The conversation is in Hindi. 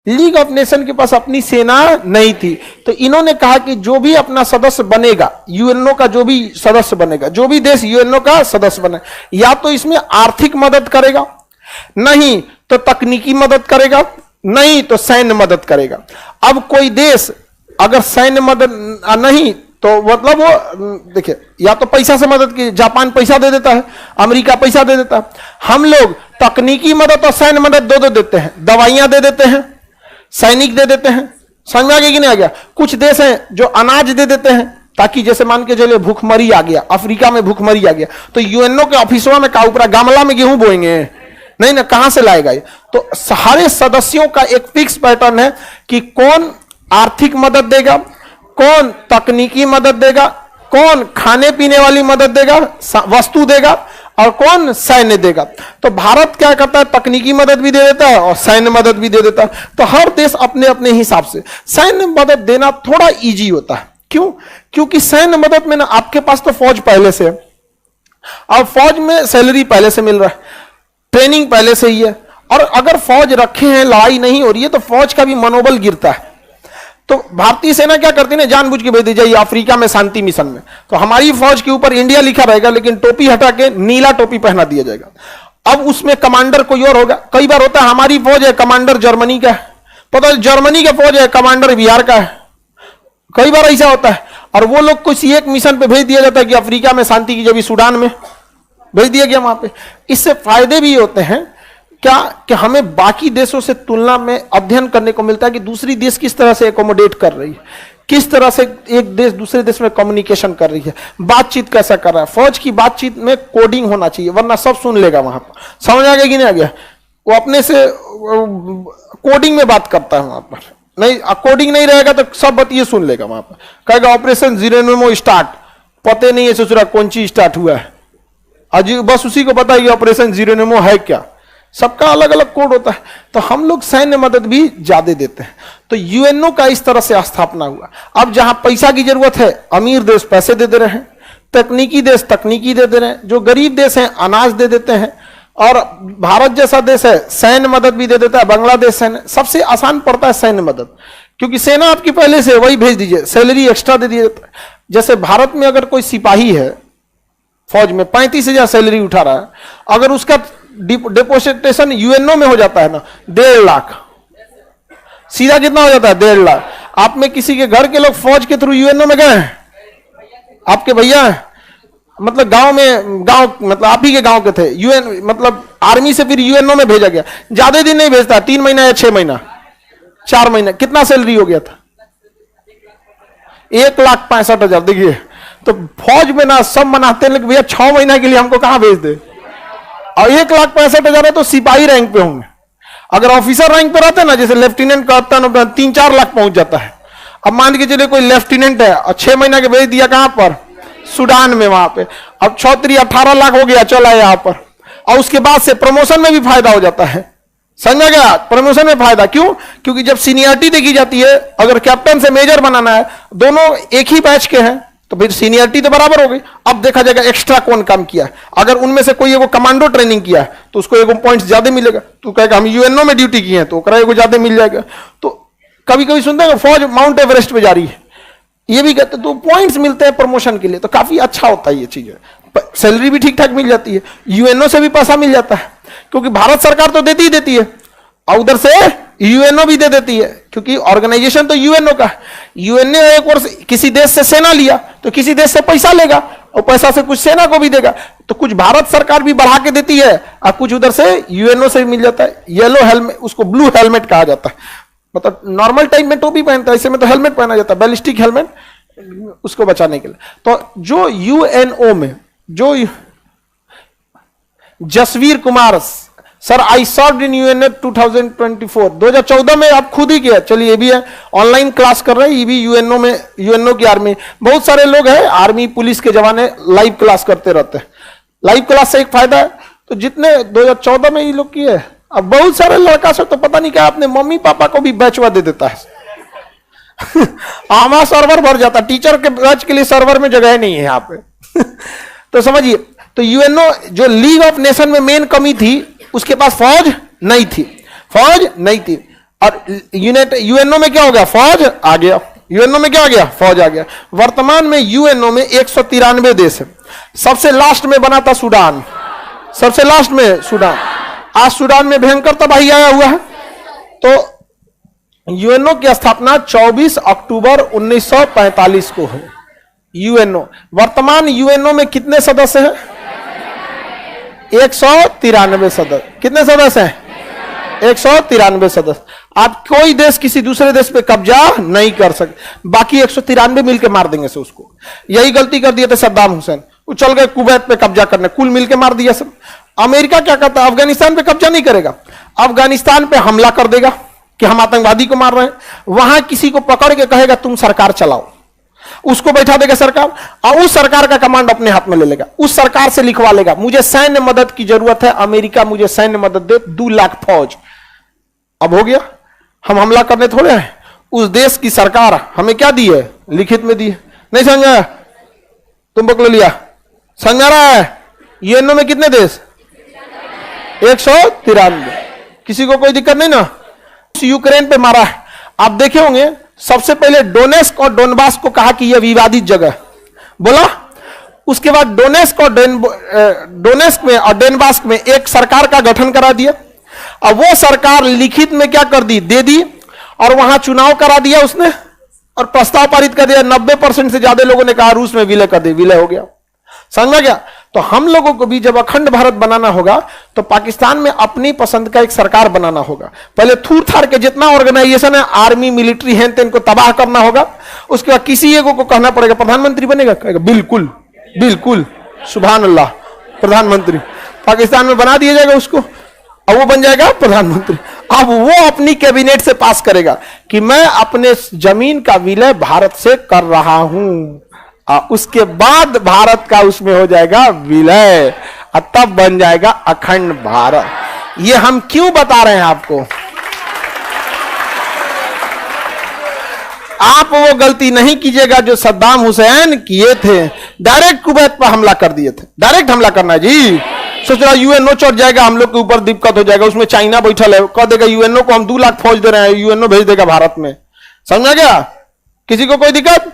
लीग ऑफ नेशन के पास अपनी सेना नहीं थी। तो इन्होंने कहा कि जो भी अपना सदस्य बनेगा, यूएनओ का जो भी सदस्य बनेगा, जो भी देश यूएनओ का सदस्य बने, या तो इसमें आर्थिक मदद करेगा, नहीं तो तकनीकी मदद करेगा, नहीं तो सैन्य मदद करेगा। अब कोई देश अगर सैन्य मदद नहीं तो मतलब वो देखिए, या तो पैसा से मदद की, जापान पैसा दे देता है, अमेरिका पैसा दे देता है, हम लोग तकनीकी मदद और सैन्य मदद दो देते हैं, दवाइयां दे देते हैं, सैनिक दे देते हैं। समझ में आ गया कि नहीं आ गया? कुछ देश हैं जो अनाज दे देते हैं, ताकि जैसे मान के चलिए भूखमरी आ गया, अफ्रीका में भूखमरी आ गया, तो यूएनओ के ऑफिसों में का ऊपर गमला में गेहूं बोएंगे? नहीं ना, कहां से लाएगा ये? तो सारे सदस्यों का एक फिक्स पैटर्न है कि कौन आर्थिक मदद देगा, कौन तकनीकी मदद देगा, कौन खाने पीने वाली मदद देगा, वस्तु देगा, और कौन सैन्य देगा। तो भारत क्या करता है, तकनीकी मदद भी दे देता है और सैन्य मदद भी दे देता है। तो हर देश अपने अपने हिसाब से सैन्य मदद देना थोड़ा इजी होता है। क्यों? क्योंकि सैन्य मदद में ना आपके पास तो फौज पहले से है, और फौज में सैलरी पहले से मिल रहा है, ट्रेनिंग पहले से ही है, और अगर फौज रखे हैं, लड़ाई नहीं हो रही है, तो फौज का भी मनोबल गिरता है। तो भारतीय सेना क्या करती है, जानबूझ के भेज दी जाइए अफ्रीका में शांति मिशन में, तो हमारी फौज के ऊपर इंडिया लिखा रहेगा, लेकिन टोपी हटा के नीला टोपी पहना दिया जाएगा। अब उसमें कमांडर कोई और होगा। कई बार होता है हमारी फौज है, कमांडर जर्मनी का है, पता है जर्मनी का फौज है, कमांडर बिहार का है। कई बार ऐसा होता है, और वो लोग किसी एक मिशन पे भेज दिया जाता है कि अफ्रीका में शांति की, जब सूडान में भेज दिया गया वहां पे। इससे फायदे भी होते हैं क्या कि हमें बाकी देशों से तुलना में अध्ययन करने को मिलता है कि दूसरी देश किस तरह से एकोमोडेट कर रही है, किस तरह से एक देश दूसरे देश में कम्युनिकेशन कर रही है, बातचीत कैसा कर रहा है। फौज की बातचीत में कोडिंग होना चाहिए, वरना सब सुन लेगा वहां पर। समझ आ गया कि नहीं आ गया? वो अपने से कोडिंग में बात करता है वहां पर, नहीं कोडिंग नहीं रहेगा तो सब बात ये सुन लेगा वहां पर। कहेगा ऑपरेशन जीरोनिमो स्टार्ट, पते नहीं है ससुरा कौन चीज स्टार्ट हुआ है, आज बस उसी को पता है कि ऑपरेशन जीरोनिमो है क्या। सबका अलग अलग कोड होता है। तो हम लोग सैन्य मदद भी ज्यादा देते हैं। तो यूएनओ का इस तरह से स्थापना हुआ। अब जहां पैसा की जरूरत है, अमीर देश पैसे दे दे रहे हैं, तकनीकी देश तकनीकी दे दे रहे हैं, जो गरीब देश हैं अनाज दे देते हैं, और भारत जैसा देश है सैन्य मदद भी दे देता है। बांग्लादेश सैन्य सबसे आसान पड़ता है सैन्य मदद, क्योंकि सेना आपकी पहले से वही भेज दीजिए, सैलरी एक्स्ट्रा दे दिया जाता है। जैसे भारत में अगर कोई सिपाही है फौज में 35,000 सैलरी उठा रहा है, अगर उसका डिपोजिटेशन यूएनओ में हो जाता है ना 1.5 लाख, सीधा कितना हो जाता है 1.5 लाख। आप में किसी के घर के लोग फौज के थ्रू यूएनओ में गए हैं? आपके भैया हैं, मतलब गांव में, गांव मतलब आप ही के गांव के थे, यूएन मतलब आर्मी से फिर यूएनओ में भेजा गया। ज्यादा दिन नहीं भेजता, 3 महीना या 6 महीना 4 महीना। कितना सैलरी हो गया था? 1,65,000। देखिए, तो फौज में ना सब मनाते हैं, लेकिन भैया 6 महीना के लिए हमको कहां भेज दे। और 1,65,000 है तो सिपाही रैंक पे होंगे। अगर ऑफिसर रैंक पे रहते ना, जैसे लेफ्टिनेंट कप्तान 3-4 लाख पहुंच जाता है। अब मान के चलिए कोई लेफ्टिनेंट है और 6 महीना के भेज दिया कहां पर, सूडान में, वहां पे। अब 18 लाख हो गया, चला यहां पर। और उसके बाद से प्रमोशन में भी फायदा हो जाता है। समझ गया? प्रमोशन में फायदा क्यों? क्योंकि जब सीनियरिटी देखी जाती है, अगर कैप्टन से मेजर बनाना है, दोनों एक ही बैच के हैं, तो फिर सीनियरिटी तो बराबर हो गई। अब देखा जाएगा एक्स्ट्रा कौन काम किया है। अगर उनमें से कोई एगो कमांडो ट्रेनिंग किया है तो उसको एगो पॉइंट्स ज्यादा मिलेगा। तो कहेगा हम यूएनओ में ड्यूटी किए हैं तो एगो ज्यादा मिल जाएगा। तो कभी कभी सुनते हैं फौज माउंट एवरेस्ट पे जा रही है, ये भी कहते, तो पॉइंट्स मिलते हैं प्रमोशन के लिए। तो काफी अच्छा होता है ये चीज। सैलरी भी ठीक ठाक मिल जाती है, यूएनओ से भी पैसा मिल जाता है, क्योंकि भारत सरकार तो देती ही देती है, और उधर से यूएनओ भी दे देती है, क्योंकि ऑर्गेनाइजेशन तो यूएनओ का है। यूएनओ एक वर्ष किसी देश से सेना लिया तो किसी देश से पैसा लेगा, और पैसा से कुछ सेना को भी देगा। तो कुछ भारत सरकार भी बढ़ा के देती है, और कुछ उधर से यूएनओ से भी मिल जाता है। येलो हेलमेट, उसको ब्लू हेलमेट कहा जाता है। मतलब नॉर्मल टाइम में टोपी पहनता है, ऐसे में तो हेलमेट पहना जाता है, बैलिस्टिक हेलमेट, उसको बचाने के लिए। तो जो यूएनओ में जो Jasvir Kumar sir, I served in UNO 2014 में आप खुद ही किया। चलिए ये भी है, ऑनलाइन क्लास कर रहे हैं, ये भी यूएनओ में, यूएनओ की आर्मी। बहुत सारे लोग हैं आर्मी पुलिस के जवान लाइव क्लास करते रहते हैं। लाइव क्लास से एक फायदा है, तो जितने 2014 में ये लोग किए, अब बहुत सारे लड़का से तो पता नहीं क्या अपने मम्मी पापा को भी बैचवा दे देता है। आमा सर्वर भर जाता, टीचर के बैच के लिए सर्वर में जगह नहीं है यहाँ पे। तो समझिए, तो यूएनओ जो लीग ऑफ नेशन में मेन कमी थी, उसके पास फौज नहीं थी, फौज नहीं थी। और यूएनओ में क्या हो गया, फौज आ गया। यूएनओ में क्या आ गया, फौज आ गया। वर्तमान में यूएनओ में 193 देश है। सबसे लास्ट में बना था सूडान, सबसे लास्ट में सूडान। आज सूडान में भयंकर तबाही आया हुआ है। तो यूएनओ की स्थापना 24 अक्टूबर 1945 को है। यूएनओ, वर्तमान यूएनओ में कितने सदस्य हैं? 193 सदस्य। कितने सदस्य हैं? 193 सदस्य। आप कोई देश किसी दूसरे देश पे कब्जा नहीं कर सकते, बाकी 193 मिलकर मार देंगे से उसको। यही गलती कर दिए थे सद्दाम हुसैन, वो चल गए कुवैत पे कब्जा करने, कुल मिलकर मार दिया सब। अमेरिका क्या करता है, अफगानिस्तान पे कब्जा नहीं करेगा, अफगानिस्तान पे हमला कर देगा कि हम आतंकवादी को मार रहे हैं। वहां किसी को पकड़ के कहेगा तुम सरकार चलाओ, उसको बैठा देगा सरकार, और उस सरकार का कमांड अपने हाथ में ले लेगा, उस सरकार से लिखवा लेगा मुझे सैन्य मदद की जरूरत है, अमेरिका मुझे सैन्य मदद दे, 2 लाख फौज। अब हो गया, हम हमला करने थोड़े हैं। उस देश की सरकार हमें क्या दी है, लिखित में दी है। नहीं समझा, तुम पकड़ लिया, समझ रहा है? यूएनओ में कितने देश? 193। किसी को कोई दिक्कत नहीं ना? यूक्रेन पे मारा है, आप देखे होंगे सबसे पहले डोनेस्क और डोनबास को कहा कि यह विवादित जगह बोला। उसके बाद डोनेस्क में और डोनबास में एक सरकार का गठन करा दिया। अब वो सरकार लिखित में क्या कर दी, दे दी, और वहां चुनाव करा दिया उसने और प्रस्ताव पारित कर दिया। 90% से ज्यादा लोगों ने कहा रूस में विलय कर दे, विलय हो गया। समझ में गया? तो हम लोगों को भी जब अखंड भारत बनाना होगा तो पाकिस्तान में अपनी पसंद का एक सरकार बनाना होगा। पहले थूर थार के जितना ऑर्गेनाइजेशन है, आर्मी मिलिट्री है, इनको तबाह करना होगा। उसके बाद किसी एक को कहना पड़ेगा प्रधानमंत्री बनेगा, कहेगा बिल्कुल बिल्कुल, सुभान अल्लाह, प्रधानमंत्री। पाकिस्तान में बना दिया जाएगा उसको, अब वो बन जाएगा प्रधानमंत्री। अब वो अपनी कैबिनेट से पास करेगा कि मैं अपने जमीन का विलय भारत से कर रहा हूं। उसके बाद भारत का उसमें हो जाएगा विलय, तब बन जाएगा अखंड भारत। ये हम क्यों बता रहे हैं आपको? आप वो गलती नहीं कीजिएगा जो सद्दाम हुसैन किए थे, डायरेक्ट कुवैत पर हमला कर दिए थे। डायरेक्ट हमला करना है जी, सोच रहा यूएनओ चढ़ जाएगा, हम लोग के ऊपर दिक्कत हो जाएगा। उसमें चाइना बैठल है, कह देगा यूएनओ को हम 2 लाख फौज दे रहे हैं, यूएनओ भेज देगा भारत में। समझा गया? किसी को कोई दिक्कत?